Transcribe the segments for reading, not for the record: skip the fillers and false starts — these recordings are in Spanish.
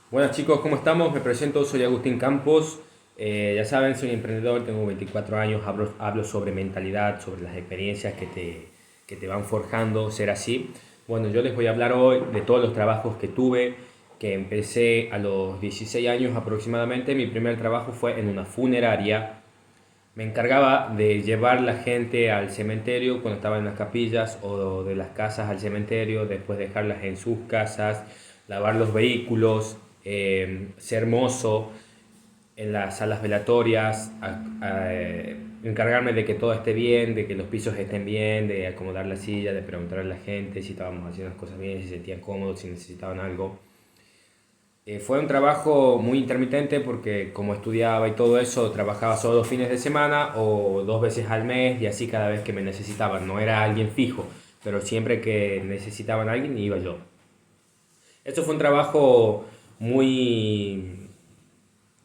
Buenas chicos, ¿cómo estamos? Me presento, soy Agustín Campos. Ya saben, soy emprendedor, tengo 24 años, hablo sobre mentalidad, sobre las experiencias que te van forjando ser así. Bueno, yo les voy a hablar hoy de todos los trabajos que tuve, que empecé a los 16 años aproximadamente. Mi primer trabajo fue en una funeraria. Me encargaba de llevar la gente al cementerio cuando estaba en las capillas o de las casas al cementerio, después dejarlas en sus casas, lavar los vehículos, ser mozo en las salas velatorias, encargarme de que todo esté bien, de que los pisos estén bien, de acomodar la silla, de preguntar a la gente si estábamos haciendo las cosas bien, si se sentían cómodos, si necesitaban algo. Fue un trabajo muy intermitente porque como estudiaba y todo eso, trabajaba solo los fines de semana o 2 veces al mes y así cada vez que me necesitaban. No era alguien fijo, pero siempre que necesitaban a alguien iba yo. Esto fue un trabajo muy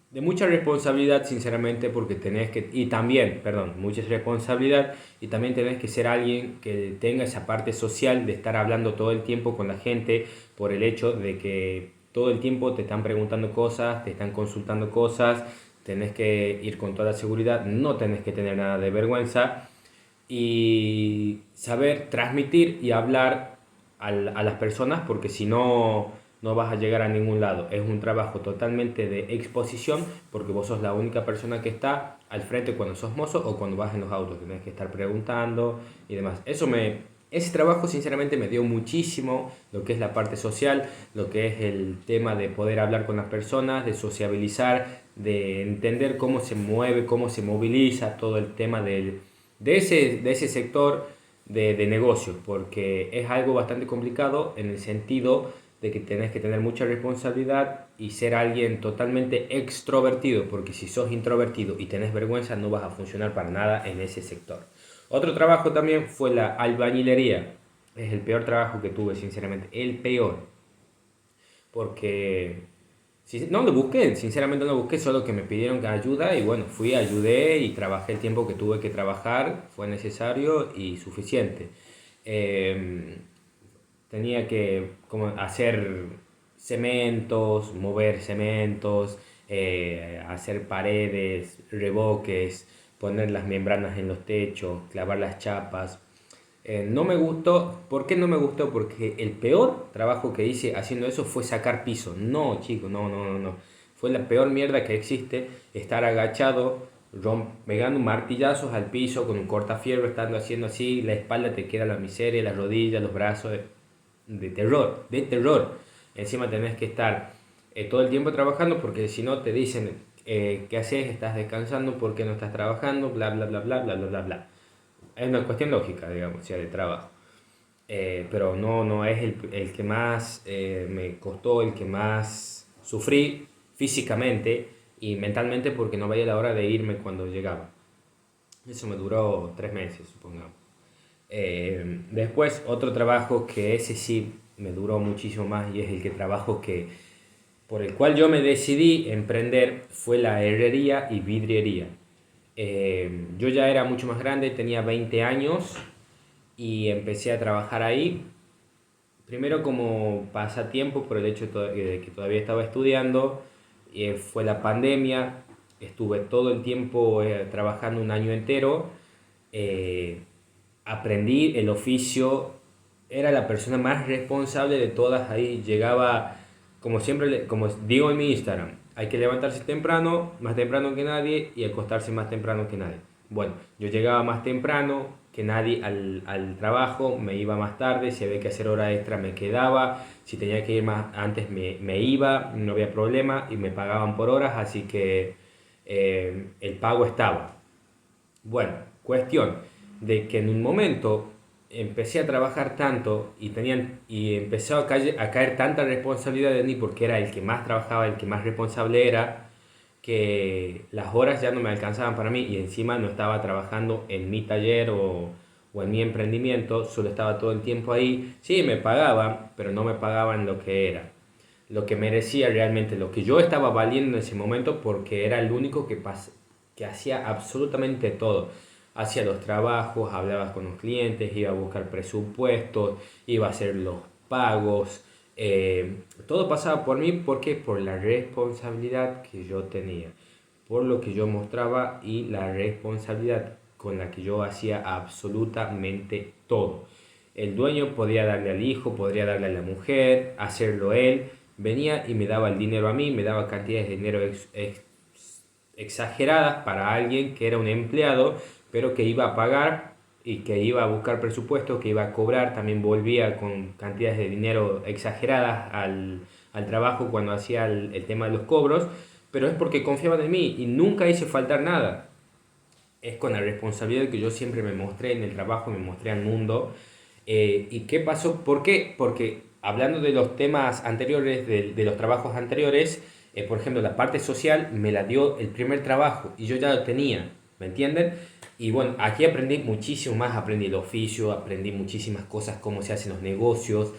de mucha responsabilidad, sinceramente, porque tenés que, y también, perdón, mucha responsabilidad, y también tenés que ser alguien que tenga esa parte social de estar hablando todo el tiempo con la gente por el hecho de que todo el tiempo te están preguntando cosas, te están consultando cosas, tenés que ir con toda la seguridad, no tenés que tener nada de vergüenza y saber transmitir y hablar a las personas porque si no, no vas a llegar a ningún lado. Es un trabajo totalmente de exposición porque vos sos la única persona que está al frente cuando sos mozo o cuando vas en los autos. Tenés que estar preguntando y demás. Ese trabajo sinceramente me dio muchísimo lo que es la parte social, lo que es el tema de poder hablar con las personas, de sociabilizar, de entender cómo se mueve, cómo se moviliza todo el tema de ese sector de negocios, porque es algo bastante complicado en el sentido de que tenés que tener mucha responsabilidad y ser alguien totalmente extrovertido, porque si sos introvertido y tenés vergüenza no vas a funcionar para nada en ese sector. Otro trabajo también fue la albañilería. Es el peor trabajo que tuve, sinceramente, el peor, porque no lo busqué, sinceramente no lo busqué, solo que me pidieron ayuda y bueno, fui, ayudé y trabajé el tiempo que tuve que trabajar, fue necesario y suficiente. Eh, Tenía que como hacer cementos, mover cementos, hacer paredes, revoques, poner las membranas en los techos, clavar las chapas. No me gustó. ¿Por qué no me gustó? Porque el peor trabajo que hice haciendo eso fue sacar piso. No, chicos, no, no, no, no. Fue la peor mierda que existe estar agachado, pegando martillazos al piso con un cortafierro, estando haciendo así, la espalda te queda la miseria, las rodillas, los brazos, de terror, de terror. Encima tenés que estar todo el tiempo trabajando porque si no te dicen qué haces, estás descansando, por qué no estás trabajando, bla, bla, bla, bla, bla, bla, bla, bla. Es una cuestión lógica, digamos, ya de trabajo. Pero no, no es el que más me costó, el que más sufrí físicamente y mentalmente porque no veía la hora de irme cuando llegaba. Eso me duró 3 meses, supongamos. Después otro trabajo que ese sí me duró muchísimo más y es el que trabajo que por el cual yo me decidí emprender fue la herrería y vidriería. Yo ya era mucho más grande, tenía 20 años y empecé a trabajar ahí. Primero como pasatiempo por el hecho de que todavía estaba estudiando. Fue la pandemia, estuve todo el tiempo trabajando un año entero. Eh, Aprendí el oficio, era la persona más responsable de todas ahí. Llegaba, como siempre, como digo en mi Instagram, hay que levantarse temprano, más temprano que nadie, y acostarse más temprano que nadie. Bueno, yo llegaba más temprano que nadie al trabajo, me iba más tarde, si había que hacer hora extra me quedaba, si tenía que ir más antes me iba, no había problema y me pagaban por horas, así que el pago estaba. Bueno, cuestión de que en un momento empecé a trabajar tanto y empezó a caer tanta responsabilidad de mí porque era el que más trabajaba, el que más responsable era, que las horas ya no me alcanzaban para mí y encima no estaba trabajando en mi taller o en mi emprendimiento, solo estaba todo el tiempo ahí. Sí, me pagaban, pero no me pagaban lo que era, lo que merecía realmente, lo que yo estaba valiendo en ese momento porque era el único que hacía absolutamente todo. Hacía los trabajos, hablaba con los clientes, iba a buscar presupuestos, iba a hacer los pagos, Todo pasaba por mí porque por la responsabilidad que yo tenía, por lo que yo mostraba y la responsabilidad con la que yo hacía absolutamente todo. El dueño podía darle al hijo, podría darle a la mujer, hacerlo él. Venía y me daba el dinero a mí, me daba cantidades de dinero exageradas para alguien que era un empleado, pero que iba a pagar y que iba a buscar presupuesto, que iba a cobrar, también volvía con cantidades de dinero exageradas al trabajo cuando hacía el tema de los cobros, pero es porque confiaban en mí y nunca hice faltar nada. Es con la responsabilidad que yo siempre me mostré en el trabajo, me mostré al mundo. ¿Y qué pasó? ¿Por qué? Porque hablando de los temas anteriores, de los trabajos anteriores, por ejemplo, la parte social me la dio el primer trabajo y yo ya lo tenía, ¿me entienden? Y bueno, aquí aprendí muchísimo más, aprendí el oficio, aprendí muchísimas cosas, cómo se hacen los negocios,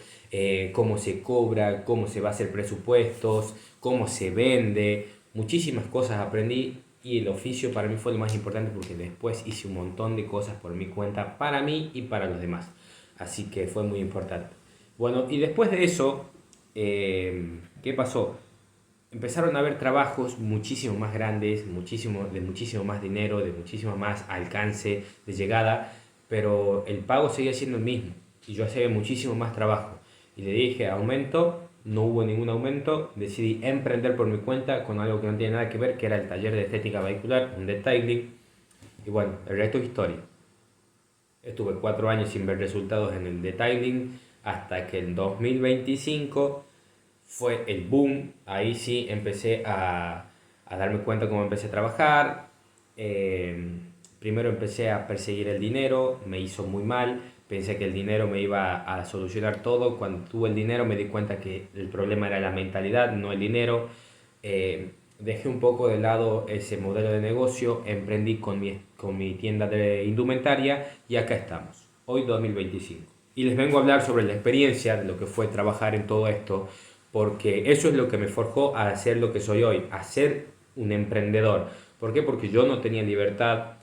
cómo se cobra, cómo se va a hacer presupuestos, cómo se vende, muchísimas cosas aprendí y el oficio para mí fue lo más importante porque después hice un montón de cosas por mi cuenta, para mí y para los demás. Así que fue muy importante. Bueno, y después de eso, ¿qué pasó? Empezaron a haber trabajos muchísimo más grandes, de muchísimo más dinero, de muchísimo más alcance de llegada, pero el pago seguía siendo el mismo y yo hacía muchísimo más trabajo. Y le dije, aumento, no hubo ningún aumento, decidí emprender por mi cuenta con algo que no tiene nada que ver, que era el taller de estética vehicular, un detailing, y bueno, el resto es historia. Estuve 4 años sin ver resultados en el detailing hasta que en 2025 fue el boom. Ahí sí empecé a darme cuenta cómo empecé a trabajar. Eh, Primero empecé a perseguir el dinero, me hizo muy mal. Pensé que el dinero me iba a solucionar todo. Cuando tuve el dinero me di cuenta que el problema era la mentalidad, no el dinero. Dejé un poco de lado ese modelo de negocio, emprendí con mi tienda de indumentaria y acá estamos, hoy 2025. Y les vengo a hablar sobre la experiencia de lo que fue trabajar en todo esto, porque eso es lo que me forjó a ser lo que soy hoy, a ser un emprendedor. ¿Por qué? Porque yo no tenía libertad,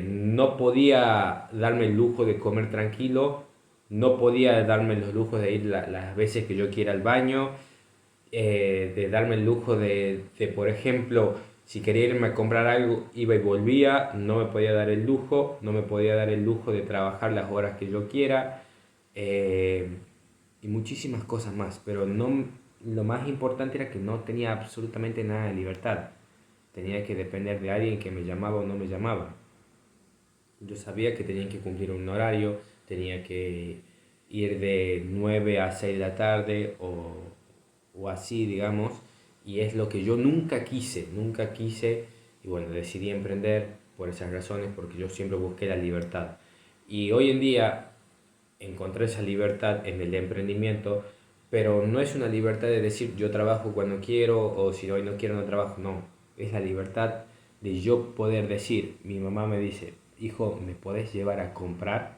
no podía darme el lujo de comer tranquilo, no podía darme los lujos de ir las veces que yo quiera al baño, de darme el lujo por ejemplo, si quería irme a comprar algo, iba y volvía, no me podía dar el lujo, no me podía dar el lujo de trabajar las horas que yo quiera, eh, y muchísimas cosas más, pero no, lo más importante era que no tenía absolutamente nada de libertad, tenía que depender de alguien que me llamaba o no me llamaba. Yo sabía que tenía que cumplir un horario, tenía que ir de 9 a 6 de la tarde o así, digamos, y es lo que yo nunca quise, y bueno, decidí emprender por esas razones, porque yo siempre busqué la libertad. Y hoy en día encontré esa libertad en el emprendimiento, pero no es una libertad de decir yo trabajo cuando quiero o si hoy no quiero no trabajo, no, es la libertad de yo poder decir, mi mamá me dice, hijo, ¿me podés llevar a comprar?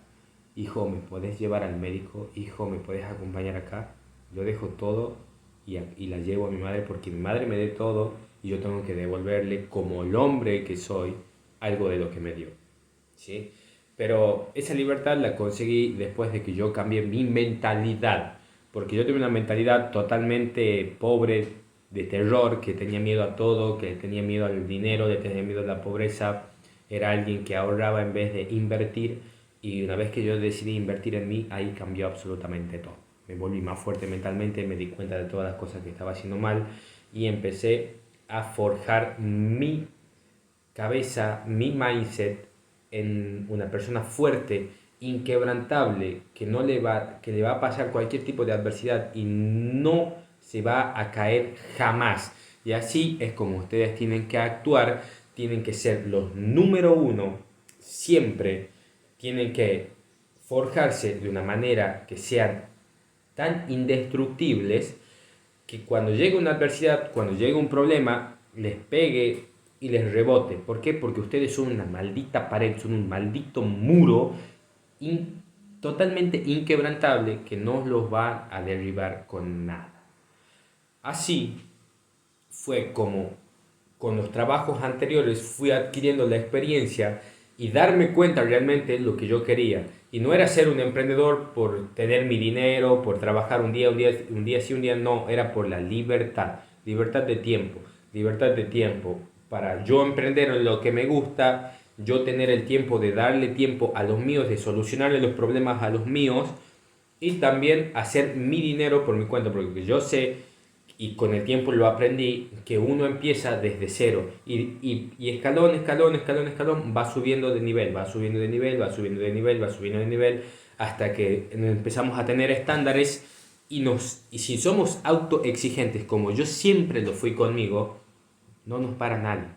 Hijo, ¿me podés llevar al médico? Hijo, ¿me podés acompañar acá? Yo dejo todo y la llevo a mi madre porque mi madre me dé todo y yo tengo que devolverle como el hombre que soy algo de lo que me dio. ¿Sí? Pero esa libertad la conseguí después de que yo cambié mi mentalidad, porque yo tenía una mentalidad totalmente pobre, de terror, que tenía miedo a todo, que tenía miedo al dinero, que tenía miedo a la pobreza, era alguien que ahorraba en vez de invertir, y una vez que yo decidí invertir en mí, ahí cambió absolutamente todo. Me volví más fuerte mentalmente, me di cuenta de todas las cosas que estaba haciendo mal y empecé a forjar mi cabeza, mi mindset en una persona fuerte, inquebrantable, que le va a pasar cualquier tipo de adversidad y no se va a caer jamás. Y así es como ustedes tienen que actuar, tienen que ser los número uno, siempre tienen que forjarse de una manera que sean tan indestructibles que cuando llegue una adversidad, cuando llegue un problema, les pegue y les rebote. ¿Por qué? Porque ustedes son una maldita pared, son un maldito muro totalmente inquebrantable que no los va a derribar con nada. Así fue como con los trabajos anteriores fui adquiriendo la experiencia y darme cuenta realmente de lo que yo quería. Y no era ser un emprendedor por tener mi dinero, por trabajar un día sí, un día no, era por la libertad, libertad de tiempo para yo emprender en lo que me gusta, yo tener el tiempo de darle tiempo a los míos, de solucionarle los problemas a los míos y también hacer mi dinero por mi cuenta, porque yo sé y con el tiempo lo aprendí que uno empieza desde cero y escalón va subiendo de nivel, va subiendo de nivel, va subiendo de nivel, va subiendo de nivel hasta que empezamos a tener estándares y si somos autoexigentes como yo siempre lo fui conmigo, no nos para nadie.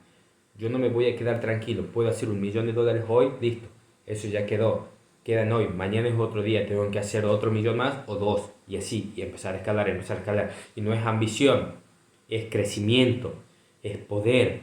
Yo no me voy a quedar tranquilo, puedo hacer $1.000.000 hoy, listo, eso ya quedó, quedan hoy, mañana es otro día, tengo que hacer otro millón más o dos, y así, y empezar a escalar, empezar a escalar. Y no es ambición, es crecimiento, es poder,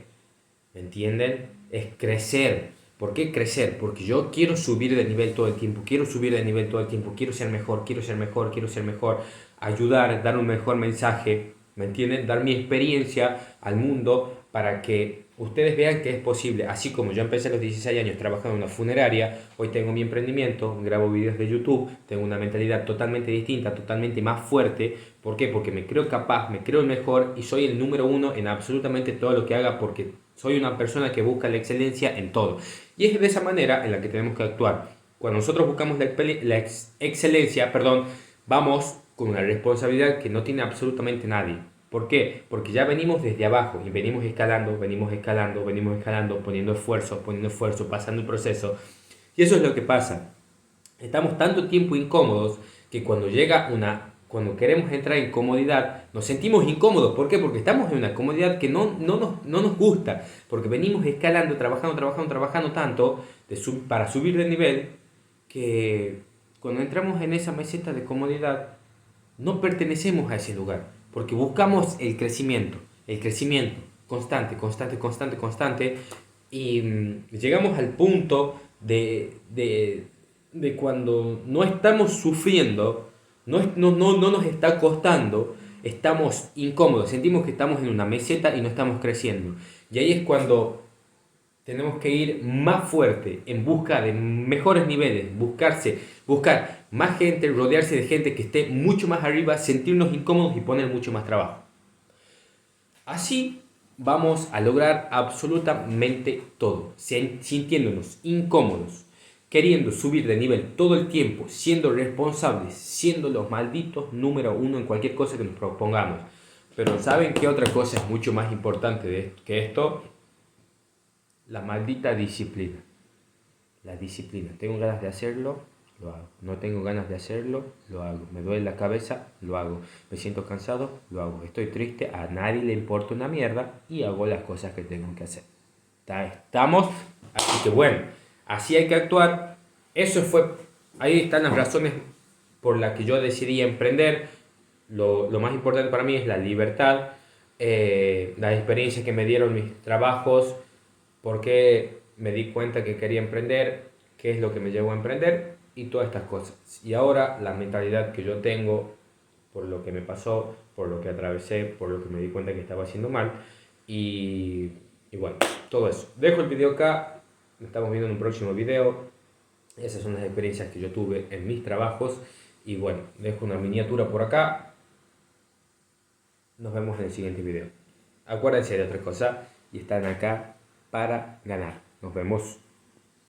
¿me entienden? Es crecer. ¿Por qué crecer? Porque yo quiero subir de nivel todo el tiempo, quiero subir de nivel todo el tiempo, quiero ser mejor, quiero ser mejor, quiero ser mejor, ayudar, dar un mejor mensaje, ¿me entienden? Dar mi experiencia al mundo para que ustedes vean que es posible. Así como yo empecé a los 16 años trabajando en una funeraria, hoy tengo mi emprendimiento, grabo videos de YouTube, tengo una mentalidad totalmente distinta, totalmente más fuerte. ¿Por qué? Porque me creo capaz, me creo el mejor y soy el número uno en absolutamente todo lo que haga porque soy una persona que busca la excelencia en todo. Y es de esa manera en la que tenemos que actuar. Cuando nosotros buscamos la excelencia, vamos con una responsabilidad que no tiene absolutamente nadie. ¿Por qué? Porque ya venimos desde abajo y venimos escalando, poniendo esfuerzo, pasando el proceso. Y eso es lo que pasa. Estamos tanto tiempo incómodos que cuando queremos entrar en comodidad, nos sentimos incómodos. ¿Por qué? Porque estamos en una comodidad que no nos gusta. Porque venimos escalando, trabajando tanto para subir de nivel que cuando entramos en esa meseta de comodidad, no pertenecemos a ese lugar. Porque buscamos el crecimiento constante. Y llegamos al punto de cuando no estamos sufriendo, no nos está costando, estamos incómodos, sentimos que estamos en una meseta y no estamos creciendo. Y ahí es cuando tenemos que ir más fuerte en busca de mejores niveles, buscar más gente, rodearse de gente que esté mucho más arriba, sentirnos incómodos y poner mucho más trabajo. Así vamos a lograr absolutamente todo, sintiéndonos incómodos, queriendo subir de nivel todo el tiempo, siendo responsables, siendo los malditos número uno en cualquier cosa que nos propongamos. Pero ¿saben qué otra cosa es mucho más importante que esto? La maldita disciplina. La disciplina. Tengo ganas de hacerlo, lo hago. No tengo ganas de hacerlo, lo hago. Me duele la cabeza, lo hago. Me siento cansado, lo hago. Estoy triste, a nadie le importa una mierda y hago las cosas que tengo que hacer. ¿Estamos? Así que bueno, así hay que actuar. Ahí están las razones por las que yo decidí emprender. Lo más importante para mí es la libertad, la experiencia que me dieron mis trabajos, porque me di cuenta que quería emprender, qué es lo que me llevó a emprender y todas estas cosas. Y ahora la mentalidad que yo tengo por lo que me pasó, por lo que atravesé, por lo que me di cuenta que estaba haciendo mal y bueno, todo eso. Dejo el video acá, nos estamos viendo en un próximo video. Esas son las experiencias que yo tuve en mis trabajos y bueno, dejo una miniatura por acá. Nos vemos en el siguiente video. Acuérdense de otra cosa y están acá para ganar. Nos vemos.